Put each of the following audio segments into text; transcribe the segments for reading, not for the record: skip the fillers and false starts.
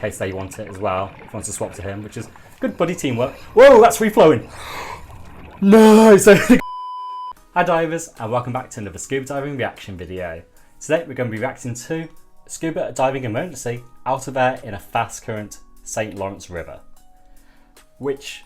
case they want it as well, if you want to swap to him, which is good buddy teamwork. Whoa, that's free flowing! No! Hi divers, and welcome back to another scuba diving reaction video. Today we're going to be reacting to scuba diving emergency out of air in a fast current St. Lawrence River. Which,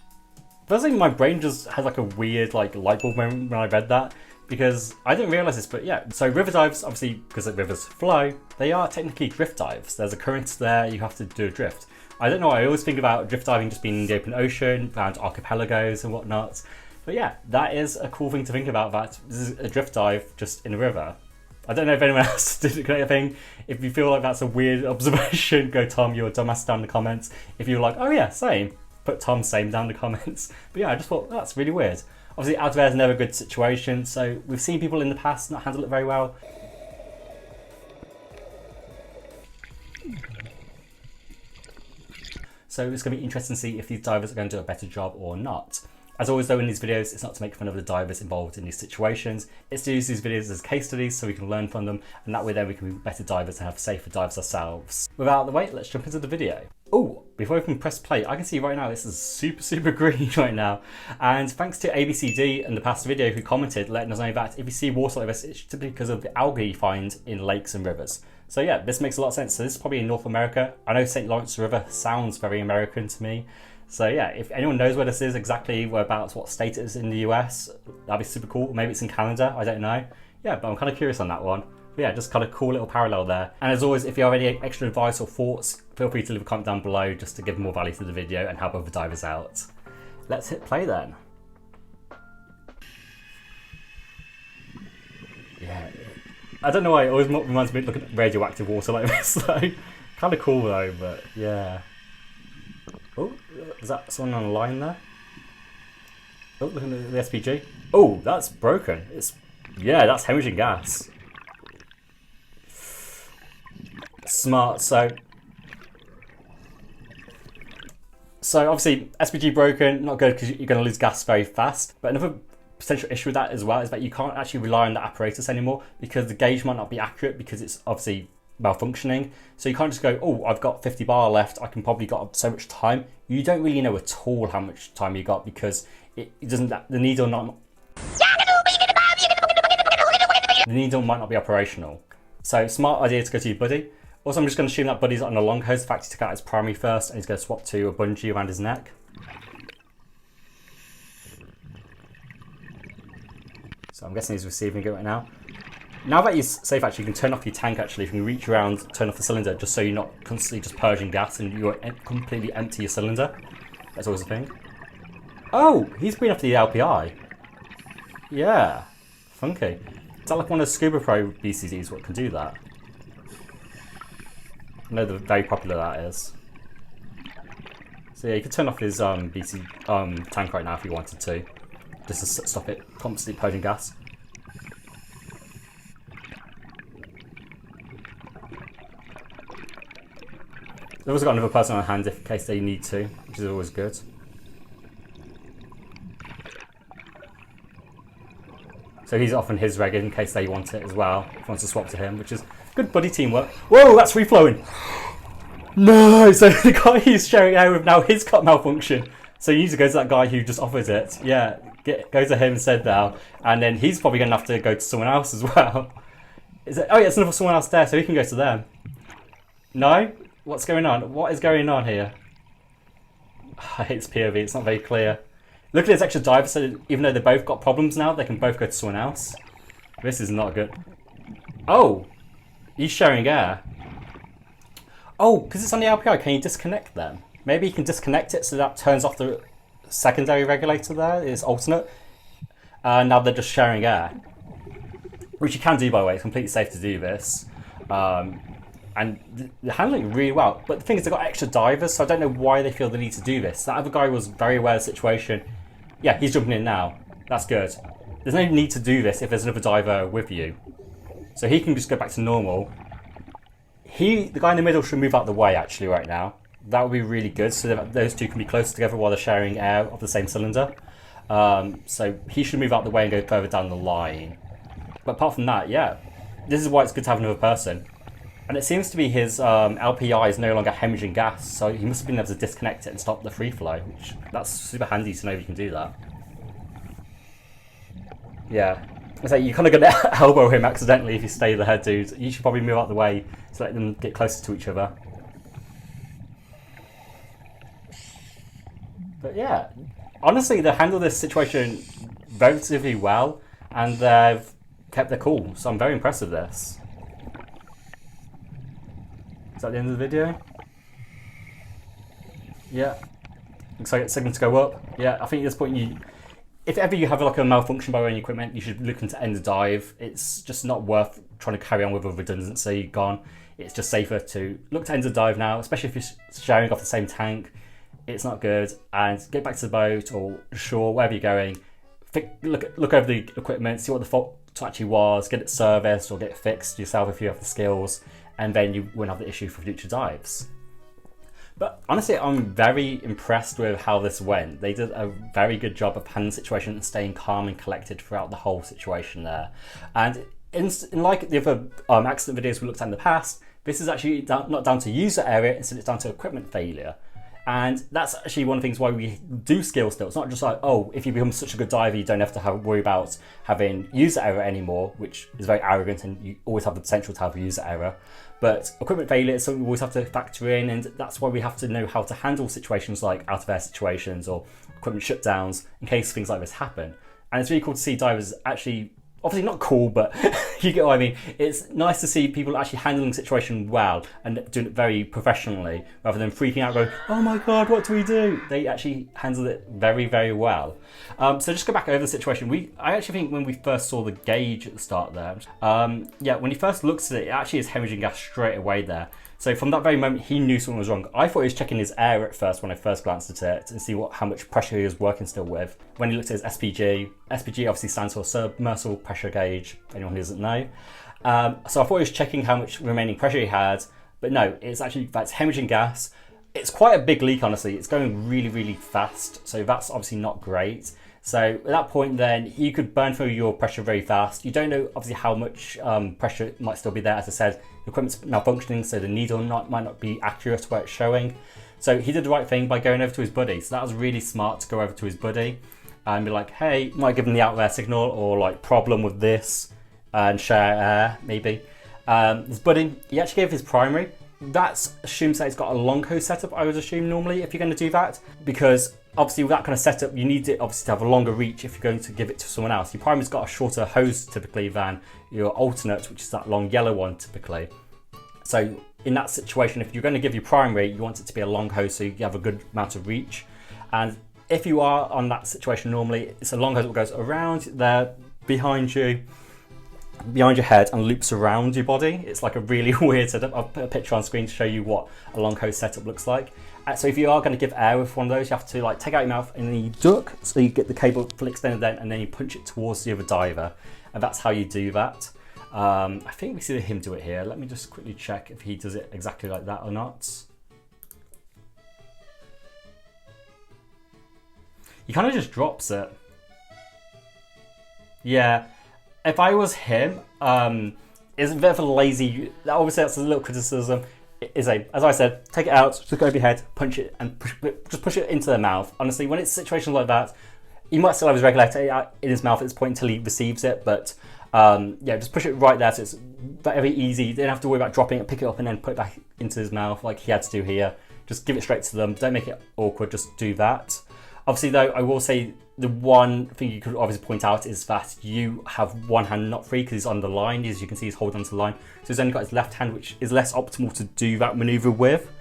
firstly, my brain just had like a weird light bulb moment when I read that, because I didn't realise this, but yeah, so river dives, obviously because the rivers flow, they are technically drift dives. There's a current there, you have to do a drift. I don't know, I always think about drift diving just being in the open ocean, around archipelagos and whatnot. But yeah, that is a cool thing to think about, that this is a drift dive just in a river. I don't know if anyone else did the kind of thing. If you feel like that's a weird observation, go Tom, you're a dumbass down in the comments. If you're like, oh yeah, same, put Tom same down in the comments. But yeah, I just thought that's really weird. Obviously out of air is never a good situation, so we've seen people in the past not handle it very well. So it's going to be interesting to see if these divers are going to do a better job or not. As always though in these videos, it's not to make fun of the divers involved in these situations, it's to use these videos as case studies so we can learn from them, and that way then we can be better divers and have safer dives ourselves. Without the wait, let's jump into the video. Oh, before we can press play, I can see right now this is super green right now, and thanks to ABCD in the past video who commented letting us know that if you see water like this, it's typically because of the algae you find in lakes and rivers. So yeah, this makes a lot of sense. So this is probably in North America. I know St. Lawrence River sounds very American to me. So yeah, if anyone knows where this is exactly, whereabouts, what state it is in the US, that'd be super cool. Maybe it's in Canada, I don't know. Yeah, but I'm kind of curious on that one. But yeah, just kind of cool little parallel there. And as always, if you have any extra advice or thoughts, feel free to leave a comment down below just to give more value to the video and help other divers out. Let's hit play then. Yeah, I don't know why, it always reminds me of looking at radioactive water like this though. Kind of cool though, but yeah. Oh, is that someone on a line there? Oh, look at the SPG. Oh, that's broken. Yeah, that's hemorrhaging gas. Smart. So obviously SPG broken, not good because you're going to lose gas very fast. But another potential issue with that as well is that you can't actually rely on the apparatus anymore because the gauge might not be accurate because it's obviously malfunctioning. So you can't just go, oh, I've got 50 bar left, I can probably got so much time. You don't really know at all how much time you got because it doesn't, the needle might not be operational. So smart idea to go to your buddy. Also, I'm just going to assume that buddy's on a long hose. In fact, he took out his primary first and he's going to swap to a bungee around his neck. So I'm guessing he's receiving it right now. Now that he's safe, actually, you can turn off your tank. Actually, you can reach around, turn off the cylinder, just so you're not constantly just purging gas and you're completely empty your cylinder. That's always a thing. Oh, he's been off the LPI. Yeah, funky. Is that like one of the Scuba Pro BCDs what can do that? I know they're very popular that is. So yeah, you could turn off his BC tank right now if you wanted to, just to stop it constantly purging gas. They've also got another person on hand in case they need to, which is always good. So he's off on his rig in case they want it as well, if he wants to swap to him, which is good buddy teamwork. Whoa, that's free flowing! No! So the guy he's sharing air with now, he's got malfunction. So you need to go to that guy who just offered it. Yeah, go to him instead now. And then he's probably going to have to go to someone else as well. Oh yeah, it's another someone else there, so he can go to them. No? What's going on? What is going on here? I hate this POV, it's not very clear. Look at this extra diver, so even though they both got problems now, they can both go to someone else. This is not good. Oh! He's sharing air. Oh, because it's on the LPI, can you disconnect them? Maybe you can disconnect it so that turns off the secondary regulator there, it's alternate. Now they're just sharing air. Which you can do, by the way, it's completely safe to do this. And they're handling it really well. But the thing is, they've got extra divers, so I don't know why they feel the need to do this. That other guy was very aware of the situation. Yeah, he's jumping in now. That's good. There's no need to do this if there's another diver with you. So he can just go back to normal. The guy in the middle should move out the way, actually, right now. That would be really good, so that those two can be close together while they're sharing air of the same cylinder. So he should move out the way and go further down the line. But apart from that, yeah. This is why it's good to have another person. And it seems to be his LPI is no longer hemorrhaging gas, so he must have been able to disconnect it and stop the free flow, which that's super handy to know if you can do that. Yeah. So you're kind of going to elbow him accidentally if you stay there, dude. You should probably move out the way to let them get closer to each other. But yeah, honestly, they handled this situation relatively well, and they've kept their cool, so I'm very impressed with this. Is that the end of the video? Yeah. Looks like it's starting to go up. Yeah, I think at this point if ever you have like a malfunction by your own equipment, you should look into end dive. It's just not worth trying to carry on with a redundancy gone. It's just safer to look to end dive now, especially if you're sharing off the same tank. It's not good. And get back to the boat or shore, wherever you're going. Look over the equipment, see what the fault actually was, get it serviced or get it fixed yourself if you have the skills, and then you won't have the issue for future dives. But honestly, I'm very impressed with how this went. They did a very good job of handling the situation and staying calm and collected throughout the whole situation there. And in like the other accident videos we looked at in the past, this is actually not down to user error, instead it's down to equipment failure. And that's actually one of the things why we do skill still. It's not just like, oh, if you become such a good diver, you don't have to worry about having user error anymore, which is very arrogant, and you always have the potential to have user error. But equipment failure is something we always have to factor in, and that's why we have to know how to handle situations like out of air situations or equipment shutdowns in case things like this happen. And it's really cool to see divers actually, obviously not cool, but you get what I mean. It's nice to see people actually handling the situation well and doing it very professionally rather than freaking out going, oh my God, what do we do? They actually handled it very, very well. So just go back over the situation. I actually think when we first saw the gauge at the start there, yeah, when he first looks at it, it actually is hemorrhaging gas straight away there. So from that very moment, he knew something was wrong. I thought he was checking his air at first when I first glanced at it and see how much pressure he was working still with. When he looked at his SPG obviously stands for submersible pressure gauge, if anyone who doesn't know. So I thought he was checking how much remaining pressure he had, but no, it's actually, that's hemorrhaging gas. It's quite a big leak, honestly. It's going really, really fast, so that's obviously not great. So at that point then, you could burn through your pressure very fast. You don't know obviously how much pressure might still be there. As I said, the equipment's malfunctioning, so the needle might not be accurate where it's showing. So he did the right thing by going over to his buddy. So that was really smart to go over to his buddy and be like, hey, might give him the out there signal or like problem with this and share air maybe. His buddy, he actually gave his primary. That assumes that it's got a long hose setup, I would assume normally if you're going to do that, because obviously with that kind of setup you need it obviously to have a longer reach if you're going to give it to someone else. Your primary's got a shorter hose typically than your alternate, which is that long yellow one typically. So in that situation, if you're going to give your primary, you want it to be a long hose so you have a good amount of reach. And if you are on that situation normally, it's a long hose that goes around there behind your head and loops around your body. It's like a really weird setup. I'll put a picture on screen to show you what a long hose setup looks like. So if you are going to give air with one of those, you have to like take out your mouth and then you duck, so you get the cable fully extended then, and then you punch it towards the other diver, and that's how you do that. I think we see him do it here. Let me just quickly check if he does it exactly like that or not. He kind of just drops it. Yeah. If I was him, it's a bit of a lazy, obviously that's a little criticism, as I said, take it out, just go over your head, punch it, and just push it into the mouth. Honestly, when it's situations like that, he might still have his regulator in his mouth at this point until he receives it, but yeah, just push it right there so it's very easy. You don't have to worry about dropping it, pick it up and then put it back into his mouth like he had to do here. Just give it straight to them, don't make it awkward, just do that. Obviously though, I will say the one thing you could obviously point out is that you have one hand not free because he's on the line. As you can see, he's holding onto the line. So he's only got his left hand, which is less optimal to do that maneuver with.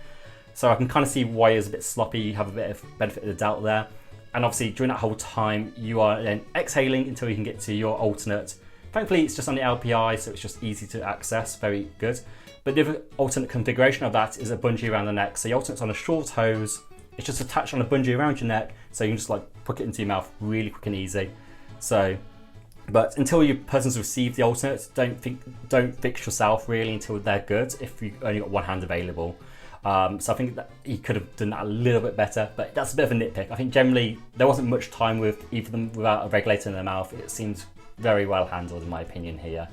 So I can kind of see why it's a bit sloppy. You have a bit of benefit of the doubt there. And obviously during that whole time, you are then exhaling until you can get to your alternate. Thankfully, it's just on the LPI, so it's just easy to access, very good. But the other alternate configuration of that is a bungee around the neck. So your alternate's on a short hose. It's just attached on a bungee around your neck, so you can just like put it into your mouth really quick and easy. So, but until your person's received the alternate, don't fix yourself really until they're good if you've only got one hand available. So I think that he could have done that a little bit better, but that's a bit of a nitpick. I think generally there wasn't much time with either of them without a regulator in their mouth. It seems very well handled in my opinion here.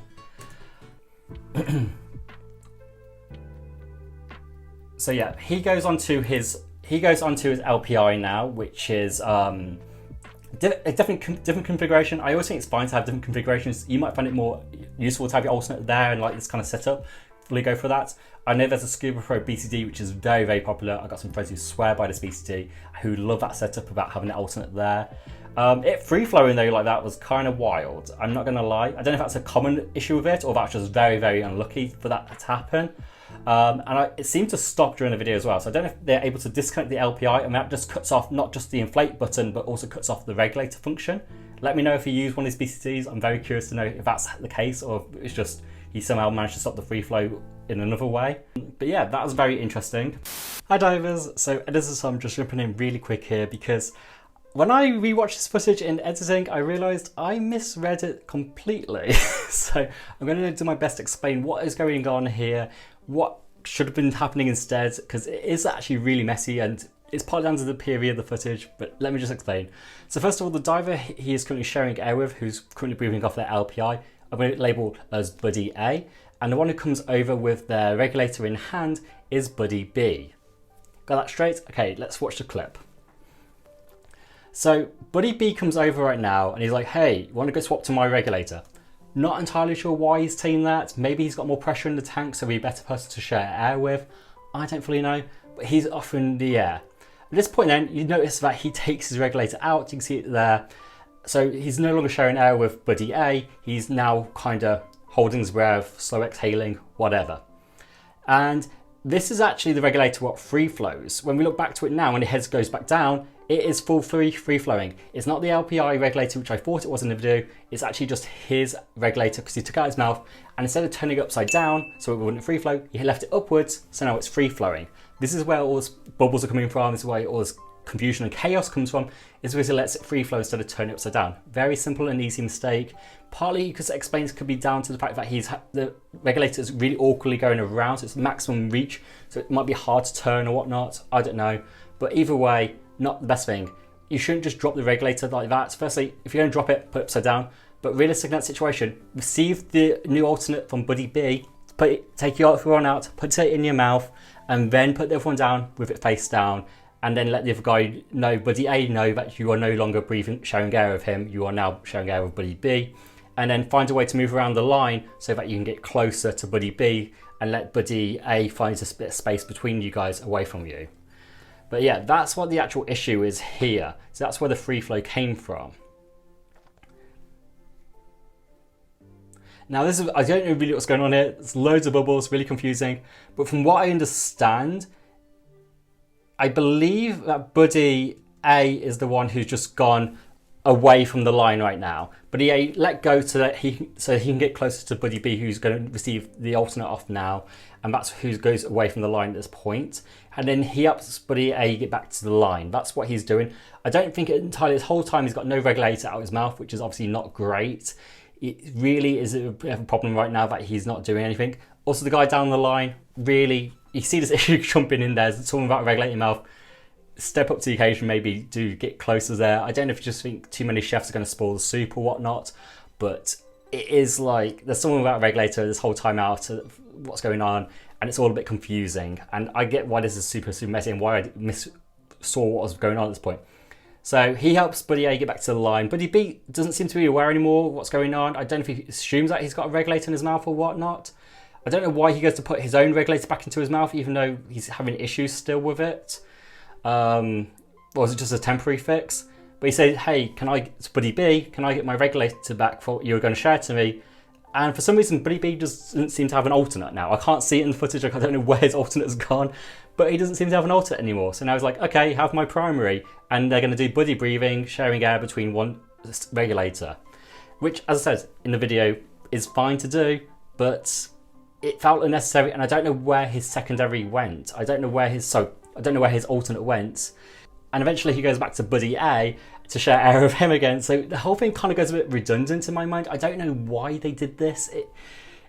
So yeah, he goes onto his LPI now, which is a different configuration. I always think it's fine to have different configurations. You might find it more useful to have your alternate there and like this kind of setup. Fully go for that. I know there's a Scuba Pro BCD, which is very, very popular. I've got some friends who swear by this BCD, who love that setup about having an alternate there. It free flowing though like that was kind of wild. I'm not gonna lie. I don't know if that's a common issue with it or that's just very, very unlucky for that to happen. It seemed to stop during the video as well. So I don't know if they're able to disconnect the LPI and that just cuts off not just the inflate button, but also cuts off the regulator function. Let me know if you use one of these BCDs. I'm very curious to know if that's the case or if it's just he somehow managed to stop the free flow in another way. But yeah, that was very interesting. Hi divers, so I'm just jumping in really quick here because when I rewatched this footage in editing, I realised I misread it completely. So I'm going to do my best to explain what is going on here, what should have been happening instead, because it is actually really messy and it's partly down to the period of the footage, but let me just explain. So first of all, the diver he is currently sharing air with, who's currently breathing off their LPI, I'm going to label as Buddy A, and the one who comes over with their regulator in hand is Buddy B. Got that straight? Okay, let's watch the clip. So Buddy B comes over right now and he's like, hey, you want to go swap to my regulator? Not entirely sure why he's saying that. Maybe he's got more pressure in the tank, so he's a better person to share air with. I don't fully know, but he's offering the air. At this point then, you notice that he takes his regulator out. You can see it there. So he's no longer sharing air with Buddy A. He's now kind of holding his breath, slow exhaling, whatever. And this is actually the regulator what free flows. When we look back to it now, when the head goes back down, it is full free flowing. It's not the LPI regulator, which I thought it was in the video. It's actually just his regulator because he took out his mouth and instead of turning it upside down so it wouldn't free flow, he left it upwards, so now it's free flowing. This is where all these bubbles are coming from. This is where all this confusion and chaos comes from, is because it lets it free flow instead of turning it upside down. Very simple and easy mistake. Partly because it explains could be down to the fact that the regulator is really awkwardly going around, so it's maximum reach, so it might be hard to turn or whatnot. I don't know, but either way, not the best thing. You shouldn't just drop the regulator like that. Firstly, if you're going to drop it, put it upside down. But realistically in that situation, receive the new alternate from Buddy B, take your other one out, put it in your mouth, and then put the other one down with it face down, and then let the other guy know, Buddy A, know that you are no longer sharing air with him. You are now sharing air with Buddy B. And then find a way to move around the line so that you can get closer to Buddy B and let Buddy A find a bit of space between you guys away from you. But yeah, that's what the actual issue is here. So that's where the free flow came from. Now I don't know really what's going on here. There's loads of bubbles, really confusing. But from what I understand, I believe that Buddy A is the one who's just gone away from the line right now. Buddy A let go so he can get closer to Buddy B, who's going to receive the alternate off now, and that's who goes away from the line at this point. And then he helps Buddy A get back to the line. That's what he's doing. I don't think it entirely, this whole time he's got no regulator out of his mouth, which is obviously not great. It really is a bit of a problem right now that he's not doing anything. Also, the guy down the line, really, you see this issue jumping in there, talking about regulating your mouth. Step up to the occasion, maybe do get closer there. I don't know if you just think too many chefs are going to spoil the soup or whatnot, but it is like there's someone without a regulator this whole time out of what's going on, and it's all a bit confusing. And I get why this is super messy and why I saw what was going on at this point. So he helps Buddy A get back to the line. Buddy B doesn't seem to be aware anymore of what's going on. I don't know if he assumes that he's got a regulator in his mouth or whatnot. I don't know why he goes to put his own regulator back into his mouth, even though he's having issues still with it. Or was it just a temporary fix? But he said, hey, it's Buddy B, can I get my regulator back for what you were going to share to me? And for some reason, Buddy B doesn't seem to have an alternate now. I can't see it in the footage. I don't know where his alternate's gone, but he doesn't seem to have an alternate anymore. So now he's like, okay, have my primary. And they're going to do buddy breathing, sharing air between one regulator, which, as I said in the video, is fine to do, but it felt unnecessary. And I don't know where his secondary went. I don't know where his alternate went. And eventually he goes back to Buddy A to share air with him again. So the whole thing kind of goes a bit redundant in my mind. I don't know why they did this. It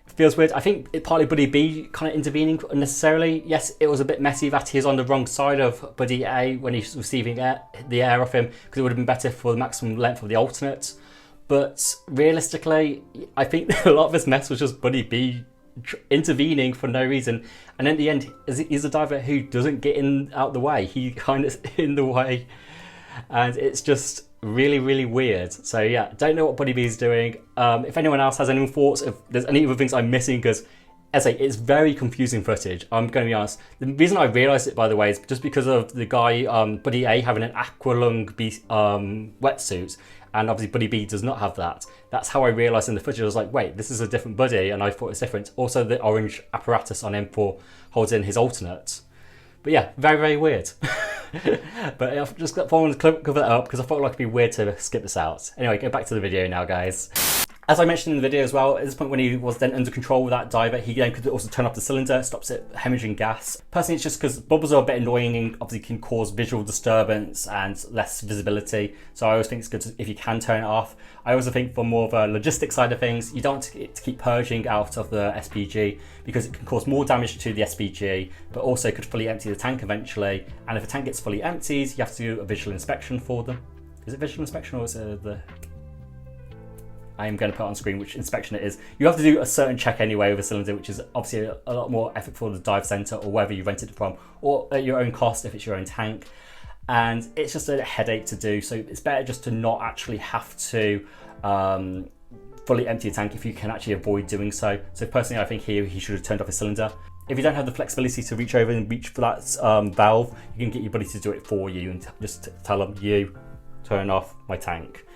feels weird. I think it partly Buddy B kind of intervening unnecessarily. Yes, it was a bit messy that he was on the wrong side of Buddy A when he's receiving the air off him, because it would have been better for the maximum length of the alternate. But realistically, I think a lot of this mess was just Buddy B intervening for no reason. And in the end, he's a diver who doesn't get out the way. He kind of in the way. And it's just really, really weird. So yeah, don't know what Buddy B is doing. If anyone else has any thoughts, if there's any other things I'm missing, because as I say, it's very confusing footage. I'm going to be honest. The reason I realised it, by the way, is just because of the guy, Buddy A, having an aqualung wetsuit, and obviously Buddy B does not have that. That's how I realised in the footage. I was like, wait, this is a different Buddy, and I thought it's different. Also, the orange apparatus on him for holding his alternate. But yeah, very, very weird. But I've just got to cover that up because I thought like it'd be weird to skip this out. Anyway, go back to the video now, guys. As I mentioned in the video as well, at this point when he was then under control with that diver, he then could also turn off the cylinder, stops it hemorrhaging gas. Personally, it's just because bubbles are a bit annoying and obviously can cause visual disturbance and less visibility. So I always think it's good if you can turn it off. I also think for more of a logistic side of things, you don't want it to keep purging out of the SPG because it can cause more damage to the SPG, but also could fully empty the tank eventually. And if a tank gets fully emptied, you have to do a visual inspection for them. Is it visual inspection or is it the... I am going to put on screen which inspection it is. You have to do a certain check anyway with a cylinder, which is obviously a lot more effort for the dive centre or wherever you rent it from, or at your own cost if it's your own tank. And it's just a headache to do, so it's better just to not actually have to fully empty a tank if you can actually avoid doing so. So personally, I think here he should have turned off his cylinder. If you don't have the flexibility to reach over and reach for that valve, you can get your buddy to do it for you and just tell them, you turn off my tank.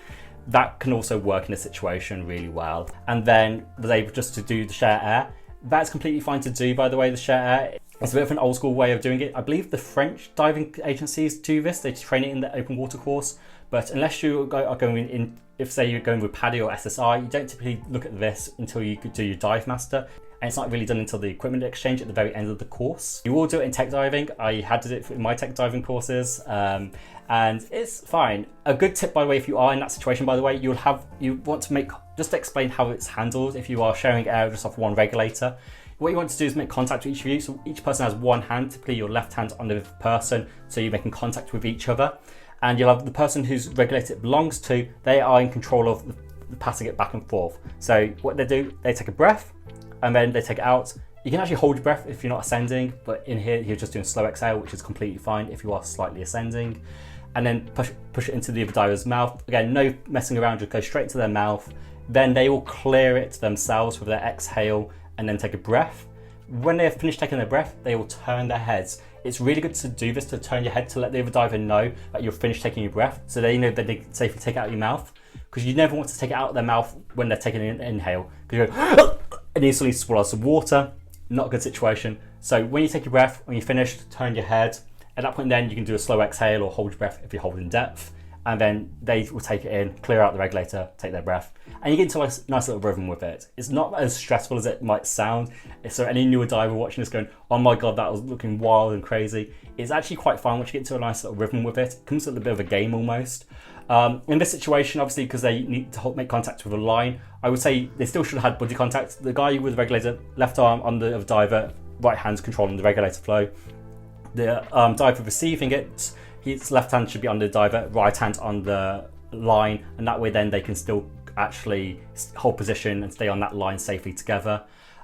That can also work in a situation really well. And then was able just to do the share air. That's completely fine to do, by the way, the share air. It's a bit of an old school way of doing it. I believe the French diving agencies do this. They train it in the open water course. But unless you are going in, if say you're going with PADI or SSI, you don't typically look at this until you do your dive master. And it's not really done until the equipment exchange at the very end of the course. You will do it in tech diving. I had to do it in my tech diving courses. And it's fine. A good tip, by the way, if you are in that situation, by the way, you want to make, just to explain how it's handled if you are sharing air just off one regulator. What you want to do is make contact with each of you. So each person has one hand, typically your left hand on the person, so you're making contact with each other. And you'll have the person whose regulator it belongs to, they are in control of passing it back and forth. So what they do, they take a breath, and then they take it out. You can actually hold your breath if you're not ascending, but in here, you're just doing slow exhale, which is completely fine if you are slightly ascending. And then push it into the other diver's mouth. Again, no messing around, just go straight to their mouth. Then they will clear it themselves with their exhale and then take a breath. When they have finished taking their breath, they will turn their heads. It's really good to do this, to turn your head to let the other diver know that you're finished taking your breath, so they know that they can safely take it out of your mouth. Because you never want to take it out of their mouth when they're taking an inhale. Because you go, and you instantly swallow some water. Not a good situation. So when you take your breath, when you're finished, turn your head. At that point then you can do a slow exhale or hold your breath if you're holding depth. And then they will take it in, clear out the regulator, take their breath. And you get into a nice little rhythm with it. It's not as stressful as it might sound. So any newer diver watching this going, oh my God, that was looking wild and crazy. It's actually quite fun once you get into a nice little rhythm with it. It comes with a bit of a game almost. In this situation, obviously, because they need to make contact with a line, I would say they still should have had buddy contact. The guy with the regulator, left arm on the diver, right hand's controlling the regulator flow. The diver receiving it, his left hand should be on the diver, right hand on the line, and that way then they can still actually hold position and stay on that line safely together.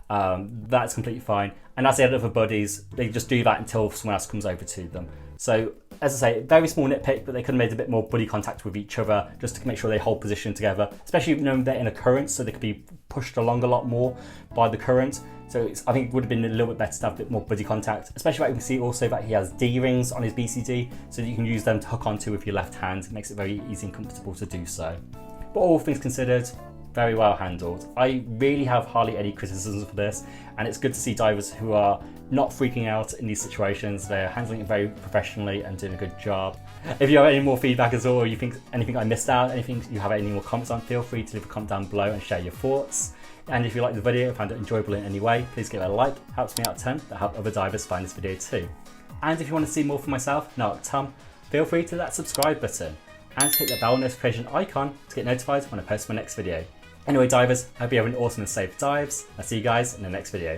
That's completely fine. And as the other buddies, they just do that until someone else comes over to them. So as I say, very small nitpick, but they could have made a bit more buddy contact with each other just to make sure they hold position together, especially knowing they're in a current, so they could be pushed along a lot more by the current. So I think it would have been a little bit better to have a bit more buddy contact, especially that you can see also that he has D-rings on his BCD, so that you can use them to hook onto with your left hand. It makes it very easy and comfortable to do so. But all things considered, very well handled. I really have hardly any criticisms for this, and it's good to see divers who are not freaking out in these situations. They're handling it very professionally and doing a good job. If you have any more feedback as well, or you think anything I missed out, anything you have any more comments on, feel free to leave a comment down below and share your thoughts. And if you liked the video and found it enjoyable in any way, please give it a like. It helps me out a ton to help other divers find this video too. And if you want to see more from myself, Narked Tom, feel free to hit that subscribe button and hit that bell notification icon to get notified when I post my next video. Anyway, divers, I hope you have an awesome and safe dives. I'll see you guys in the next video.